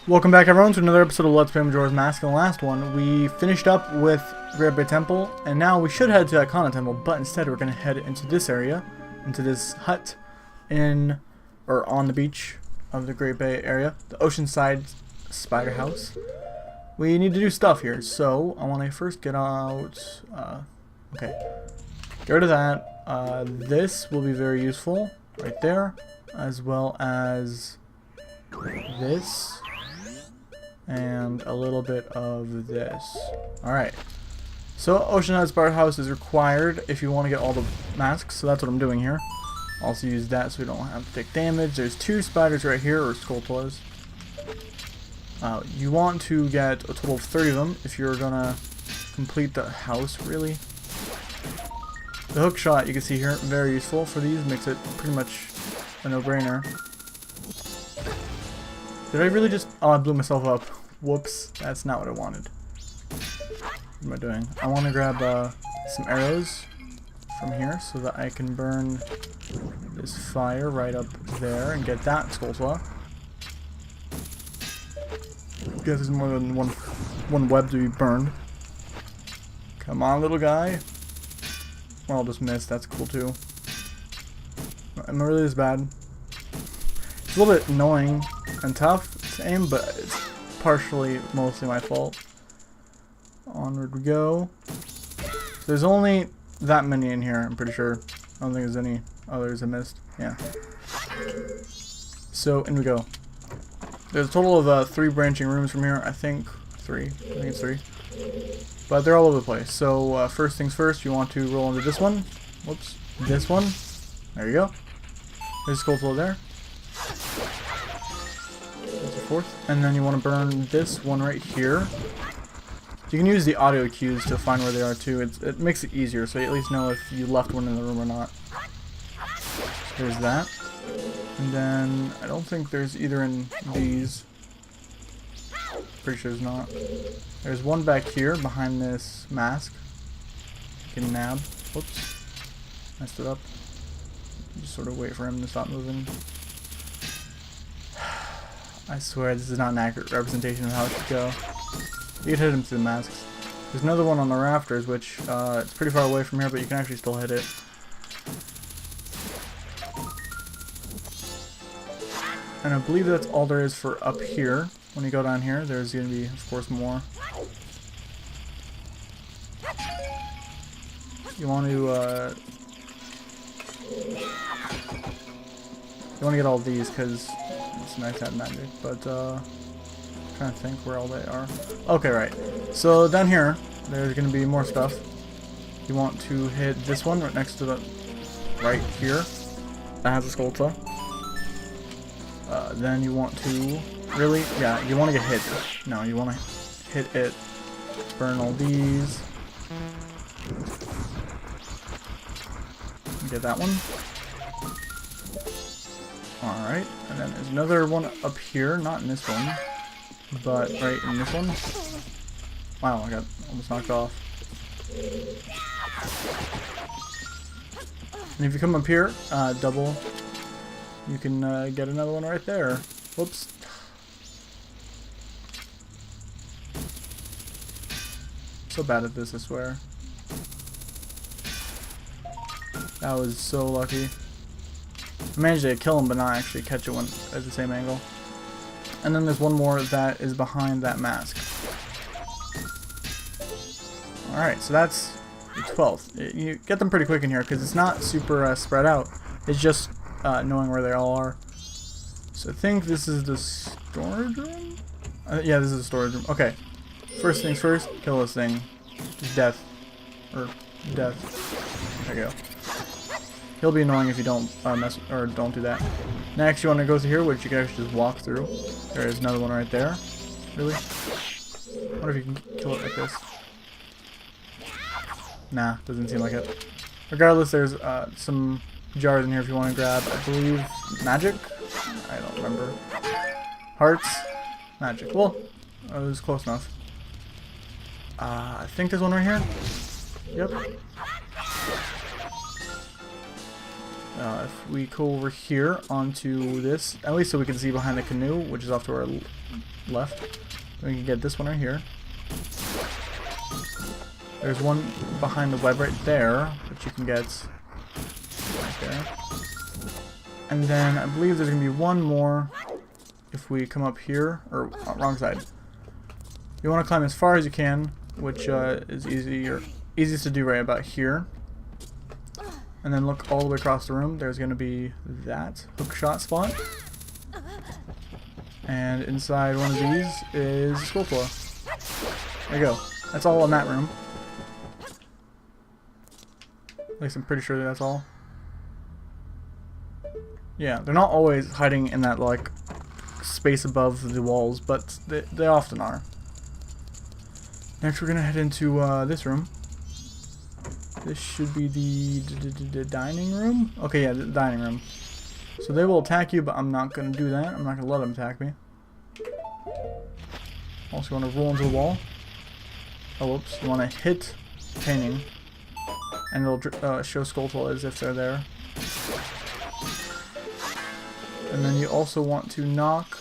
Welcome back everyone to another episode of Let's Play Majora's Mask. In the last one, we finished up with Great Bay Temple, and now we should head to Icona Temple, but instead we're going to head into this area, into this hut on the beach of the Great Bay area, the Oceanside Spider House. We need to do stuff here, so I want to first get out, get rid of that. This will be very useful, right there, as well as this. And a little bit of this. Alright. So Oceanside Spider House is required if you want to get all the masks, so that's what I'm doing here. Also use that so we don't have to take damage. There's two spiders right here, or skulltulas. You want to get a total of 30 of them if you're gonna complete the house, really. The hook shot you can see here, very useful for these, makes it pretty much a no-brainer. Did I really just... Oh, I blew myself up. Whoops. That's not what I wanted. What am I doing? I want to grab some arrows from here so that I can burn this fire right up there and get that skulltula. Guess there's more than one web to be burned. Come on, little guy. Well, I'll just miss. That's cool too. Am I really this bad? It's a little bit annoying and tough to aim, but it's partially mostly my fault. Onward we go. There's only that many in here, I'm pretty sure. I don't think there's any others I missed. Yeah. So in we go. There's a total of 3 branching rooms from here. I think 3. I think it's 3. But they're all over the place. So first things first, you want to roll into this one. Whoops. This one. There you go. There's a skulltula there. And then you want to burn this one right here. You can use the audio cues to find where they are too. It makes it easier, so you at least know if you left one in the room or not. So there's that. And then I don't think there's either in these. Pretty sure there's not. There's one back here behind this mask. You can nab. Whoops. Messed it up. Just sort of wait for him to stop moving. I swear this is not an accurate representation of how it should go. You can hit him through the masks. There's another one on the rafters, which it's pretty far away from here, but you can actually still hit it. And I believe that's all there is for up here. When you go down here, there's going to be, of course, more. You want to get all of these because it's nice to have magic, but trying to think where all they are. Okay, right. So down here, there's going to be more stuff. You want to hit this one right next to the right here. That has a skulltula. Then you want to you want to get hit. No, you want to hit it. Burn all these. Get that one. Alright, and then there's another one up here, not in this one, but right in this one. Wow, I got almost knocked off. And if you come up here, double, you can get another one right there. Whoops. So bad at this, I swear. That was so lucky. I managed to kill him, but not actually catch it at the same angle. And then there's one more that is behind that mask. Alright, so that's the 12th. You get them pretty quick in here, because it's not super spread out. It's just knowing where they all are. So I think this is the storage room? Yeah, this is the storage room. Okay. First things first, kill this thing. Death. Or death. There you go. He'll be annoying if you don't don't do that. Next, you want to go through here, which you can actually just walk through. There is another one right there. Really? I wonder if you can kill it like this. Nah, doesn't seem like it. Regardless, there's some jars in here if you want to grab. I believe magic. I don't remember. Hearts, magic. Well, it was close enough. I think there's one right here. Yep. If we go over here onto this, at least so we can see behind the canoe, which is off to our left. We can get this one right here. There's one behind the web right there, which you can get right there. And then I believe there's going to be one more if we come up here, or wrong side. You want to climb as far as you can, which is easiest to do right about here. And then look all the way across the room. There's going to be that hookshot spot. And inside one of these is Skulltula. There you go. That's all in that room. At least I'm pretty sure that's all. Yeah, they're not always hiding in that like space above the walls, but they often are. Next we're gonna head into this room. This should be the dining room? Okay, yeah, the dining room. So they will attack you, but I'm not gonna do that. I'm not gonna let them attack me. Also want to roll into the wall. Oh, whoops. You want to hit painting. And it'll show Skulltula as if they're there. And then you also want to knock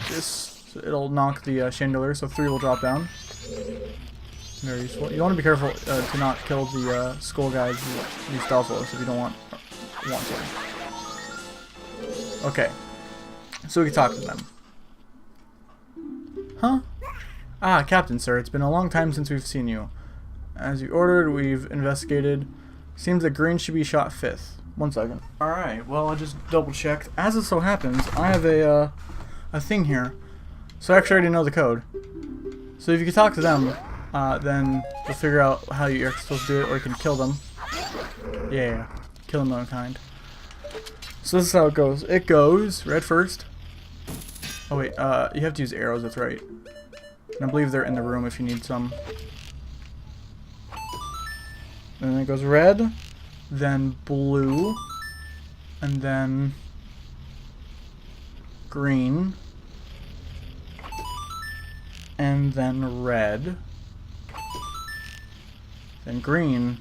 this. So it'll knock the chandelier, so 3 will drop down. Very useful. You want to be careful to not kill the skull guys, the Stalfos, if you don't want to. Okay. So we can talk to them. Huh? Ah, Captain, sir. It's been a long time since we've seen you. As you ordered, we've investigated. Seems that green should be shot 5th. 1 second. Alright, well, I just double checked. As it so happens, I have a thing here. So I actually already know the code. So if you can talk to them, then you'll figure out how you're supposed to do it, or you can kill them. Yeah, kill them in kind. So this is how it goes. It goes red first. Oh wait, you have to use arrows, that's right. And I believe they're in the room if you need some. Then it goes red, then blue, and then green, and then red, then green,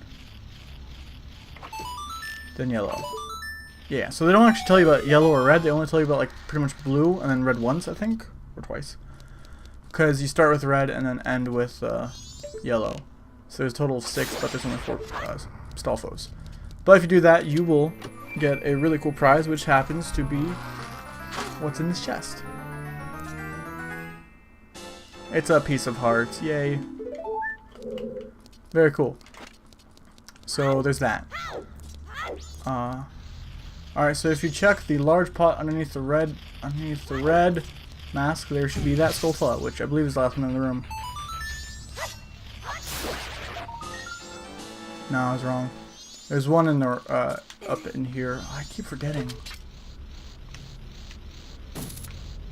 then yellow. Yeah, so they don't actually tell you about yellow or red, they only tell you about like pretty much blue and then red once, I think, or twice. Because you start with red and then end with yellow. So there's a total of 6, but there's only 4 Stalfos. But if you do that, you will get a really cool prize, which happens to be what's in this chest. It's a piece of heart. Yay. Very cool. So there's that. Alright, so if you check the large pot underneath the red mask, there should be that Skulltula, which I believe is the last one in the room. No, I was wrong. There's one in the up in here. Oh, I keep forgetting.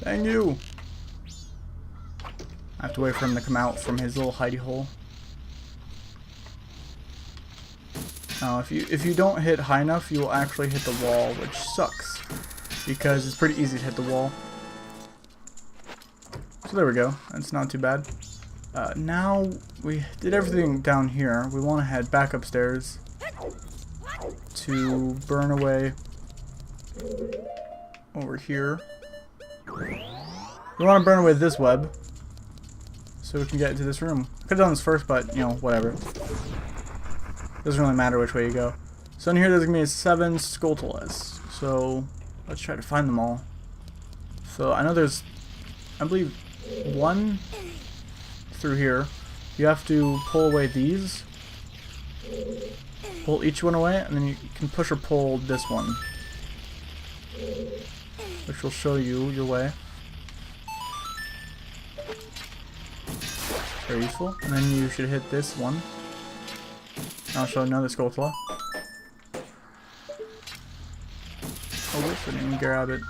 Dang you! I have to wait for him to come out from his little hidey hole. Now, if you don't hit high enough, you will actually hit the wall, which sucks because it's pretty easy to hit the wall. So there we go. That's not too bad. Now we did everything down here. We want to head back upstairs to burn away over here. We want to burn away this web so we can get into this room. Could have done this first, but you know, whatever. Doesn't really matter which way you go. So in here there's going to be 7 Skulltulas. So let's try to find them all. So I know there's, I believe, 1 through here. You have to pull away these. Pull each one away, and then you can push or pull this one, which will show you your way. Very useful. And then you should hit this one. I'll show another Skulltula. Oh, whoops, I didn't even grab it.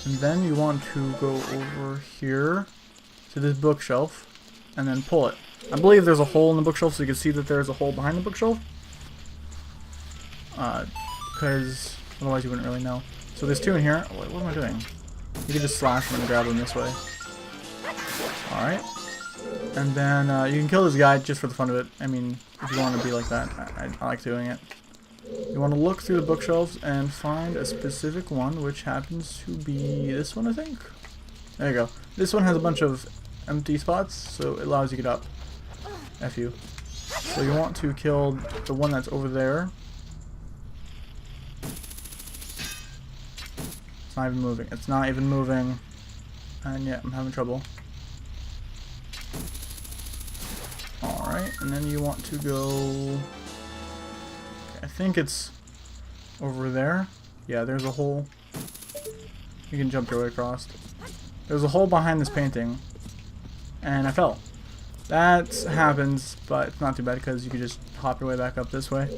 And then you want to go over here to this bookshelf and then pull it. I believe there's a hole in the bookshelf, so you can see that there's a hole behind the bookshelf. Because otherwise you wouldn't really know. So there's 2 in here. Oh, wait, what am I doing? You can just slash them and grab them this way. Alright. And then you can kill this guy just for the fun of it. I mean, if you want to be like that, I like doing it. You want to look through the bookshelves and find a specific one, which happens to be this one, I think. There you go. This one has a bunch of empty spots, so it allows you to get up. F you. So you want to kill the one that's over there. It's not even moving. It's not even moving. And yeah, I'm having trouble. Alright, and then you want to go... I think it's over there. Yeah, there's a hole. You can jump your way across. There's a hole behind this painting. And I fell. That happens, but it's not too bad because you can just hop your way back up this way.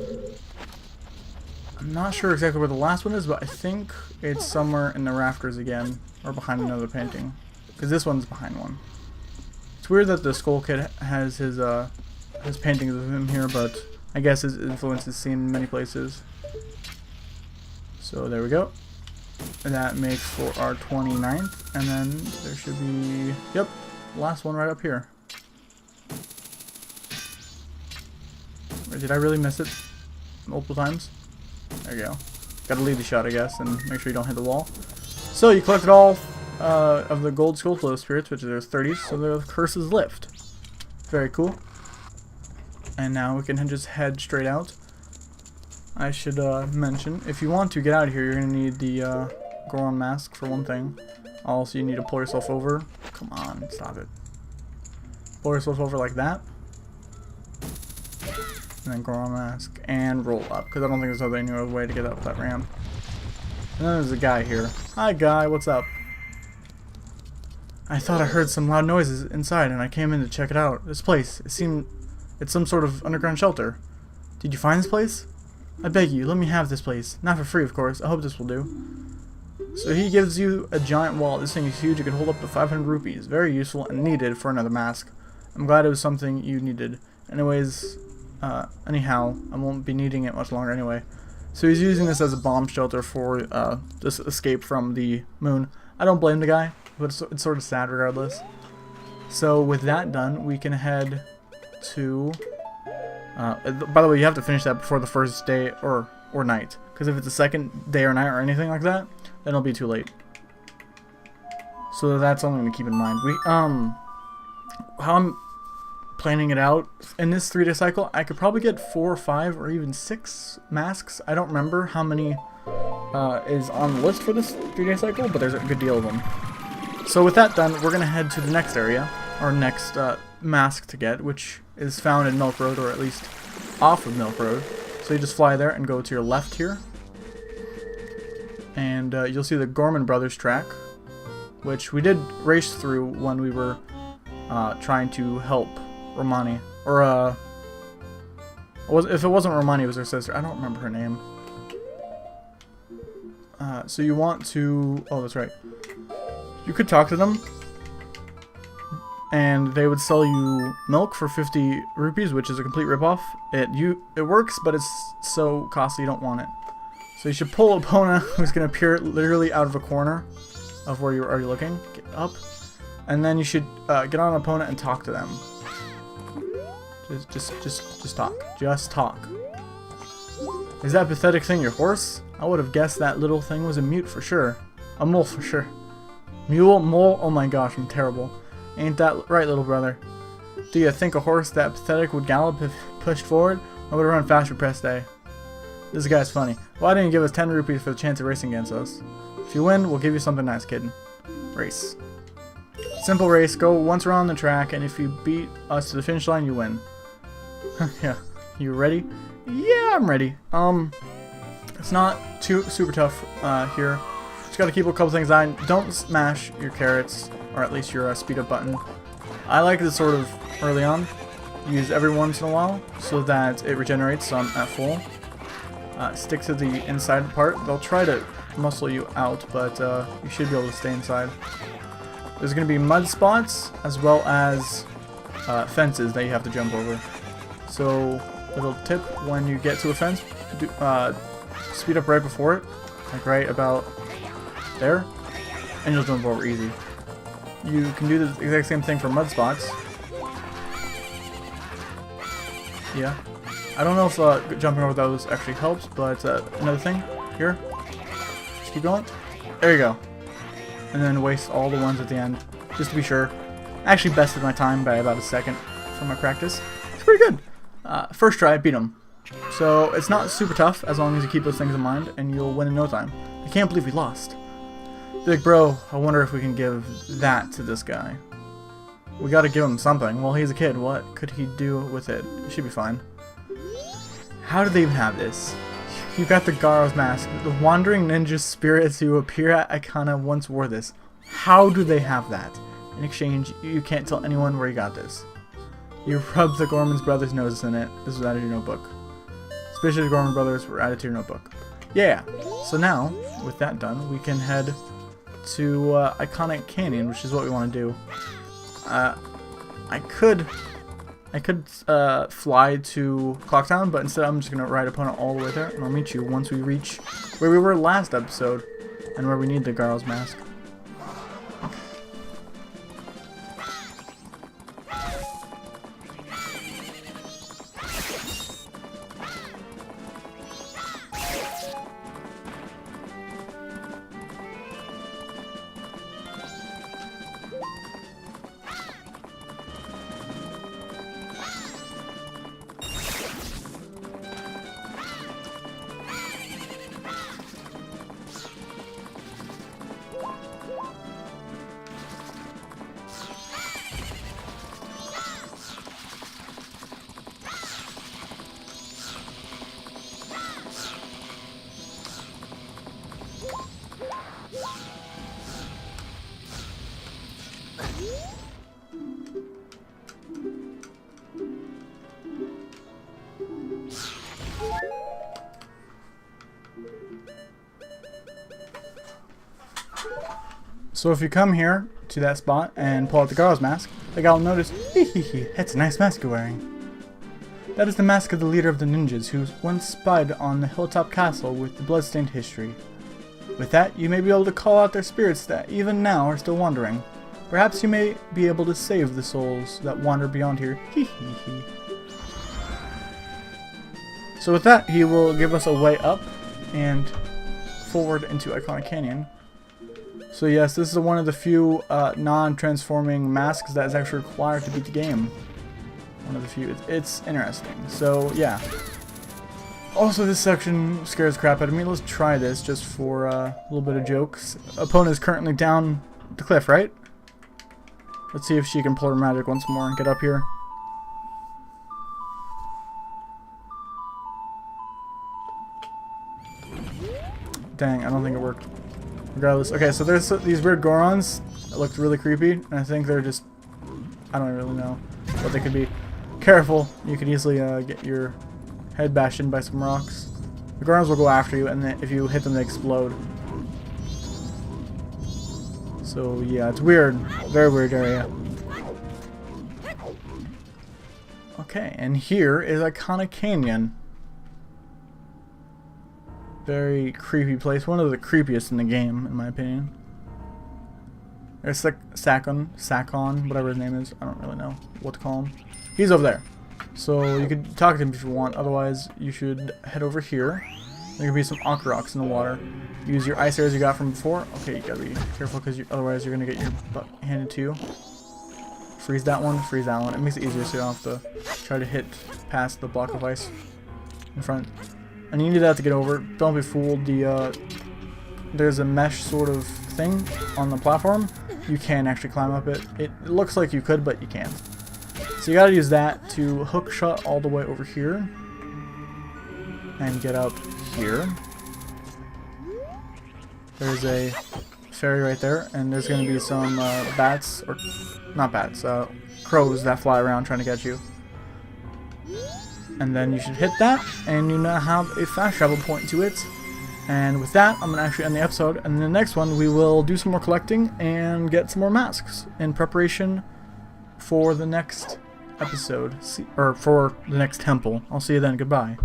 I'm not sure exactly where the last one is, but I think it's somewhere in the rafters again, or behind another painting. Because this one's behind one. It's weird that the Skull Kid has his paintings of him here, but I guess his influence is seen in many places. So there we go. And that makes for our 29th, and then there should be, yep, last one right up here. Or did I really miss it multiple times? There you go. Gotta lead the shot, I guess, and make sure you don't hit the wall. So you collected all of the gold skull flow spirits, which there's 30, so the curse is lift. Very cool. And now we can just head straight out. I should mention, if you want to get out of here, you're going to need the Gorman mask for one thing. Also, you need to pull yourself over. Come on, stop it. Pull yourself over like that. And then Gorman mask and roll up, because I don't think there's any other way to get up that ramp. And then there's a guy here. Hi guy, what's up? I thought I heard some loud noises inside and I came in to check it out. This place, it's some sort of underground shelter. Did you find this place? I beg you, let me have this place. Not for free, of course. I hope this will do. So he gives you a giant wallet. This thing is huge. It can hold up to 500 rupees. Very useful and needed for another mask. I'm glad it was something you needed. Anyways, anyhow, I won't be needing it much longer anyway. So he's using this as a bomb shelter for this escape from the moon. I don't blame the guy, but it's sort of sad regardless. So with that done, we can head to... by the way, you have to finish that before the first day or night. Because if it's the second day or night or anything like that, then it'll be too late. So that's something to keep in mind. How I'm planning it out in this 3-day cycle, I could probably get 4 or 5 or even 6 masks. I don't remember how many is on the list for this 3-day cycle, but there's a good deal of them. So with that done, we're gonna head to the next area, our next mask to get, which is found in Milk Road, or at least off of Milk Road. So you just fly there and go to your left here, and you'll see the Gorman Brothers track, which we did race through when we were trying to help Romani, or if it wasn't Romani, it was her sister. I don't remember her name. So you want to, oh that's right, you could talk to them and they would sell you milk for 50 rupees, which is a complete ripoff. It works, but it's so costly you don't want it. So you should pull Epona, who's going to appear literally out of a corner of where you're already looking. Get up. And then you should get on Epona and talk to them. Just talk. Just talk. Is that pathetic thing your horse? I would have guessed that little thing was a mute for sure. A mole for sure. Mule? Mole? Oh my gosh, I'm terrible. Ain't that right, little brother? Do you think a horse that pathetic would gallop if pushed forward? I would have run faster press day. This guy's funny. Why didn't you give us 10 rupees for the chance of racing against us? If you win, we'll give you something nice, kid. Race. Simple race. Go once around the track, and if you beat us to the finish line, you win. Yeah. You ready? Yeah, I'm ready. It's not too super tough here. Just gotta keep a couple things on. Don't smash your carrots, or at least your speed up button. I like this sort of early on. Use every once in a while so that it regenerates at full. Stick to the inside part. They'll try to muscle you out, but you should be able to stay inside. There's going to be mud spots as well as fences that you have to jump over. So, little tip, when you get to a fence, speed up right before it, like right about there, and you'll jump over easy. You can do the exact same thing for mud spots. Yeah. I don't know if jumping over those actually helps, but another thing, here. Just keep going. There you go. and then waste all the ones at the end, just to be sure. I actually bested my time by about a second from my practice. It's pretty good. First try, I beat him. So it's not super tough as long as you keep those things in mind, and you'll win in no time. I can't believe we lost. Big bro, I wonder if we can give that to this guy. We gotta give him something. Well, he's a kid. What could he do with it? It should be fine. How do they even have this? You got the Garo's mask. The wandering ninja spirits who appear at Icona once wore this. How do they have that? In exchange, you can't tell anyone where you got this. You rubbed the Gorman Brothers' noses in it. This was added to your notebook. Suspicious Gorman Brothers were added to your notebook. Yeah. So now, with that done, we can head to Iconic Canyon, which is what we want to do. I could fly to Clocktown, but instead I'm just gonna ride upon it all the way there, and I'll meet you once we reach where we were last episode, and where we need the Garo's mask. So if you come here to that spot and pull out the Garo's mask, the guy will notice, hee, that's a nice mask you're wearing. That is the mask of the leader of the ninjas who once spied on the hilltop castle with the bloodstained history. With that, you may be able to call out their spirits that even now are still wandering. Perhaps you may be able to save the souls that wander beyond here. Hee. So with that, he will give us a way up and forward into Iconic Canyon. So yes, this is one of the few non-transforming masks that is actually required to beat the game. One of the few. It's interesting. So yeah. Also, this section scares the crap out of me. Let's try this just for a little bit of jokes. Opponent is currently down the cliff, right? Let's see if she can pull her magic once more and get up here. Dang, I don't think it worked. Regardless. Okay, so there's these weird Gorons that looked really creepy, and I think they're just... I don't really know what they could be. Careful, you could easily get your head bashed in by some rocks. The Gorons will go after you, and then if you hit them, they explode. So yeah, it's weird. Very weird area. Okay, and here is Iconic Canyon. Very creepy place. One of the creepiest in the game, in my opinion. There's like Sakon, whatever his name is. I don't really know what to call him. He's over there. So you could talk to him if you want. Otherwise, you should head over here. There could be some aqua rocks in the water. Use your ice arrows you got from before. Okay, you gotta be careful because otherwise you're gonna get your butt handed to you. Freeze that one. Freeze that one. It makes it easier so you don't have to try to hit past the block of ice in front. And you need that to get over. Don't be fooled. There's a mesh sort of thing on the platform. You can actually climb up it. It looks like you could, but you can't. So you gotta use that to hook shot all the way over here. And get up here. There's a fairy right there. And there's gonna be some bats, or not bats, crows that fly around trying to get you. And then you should hit that, and you now have a fast travel point to it. And with that, I'm going to actually end the episode. And in the next one, we will do some more collecting and get some more masks in preparation for the next episode, or for the next temple. I'll see you then. Goodbye.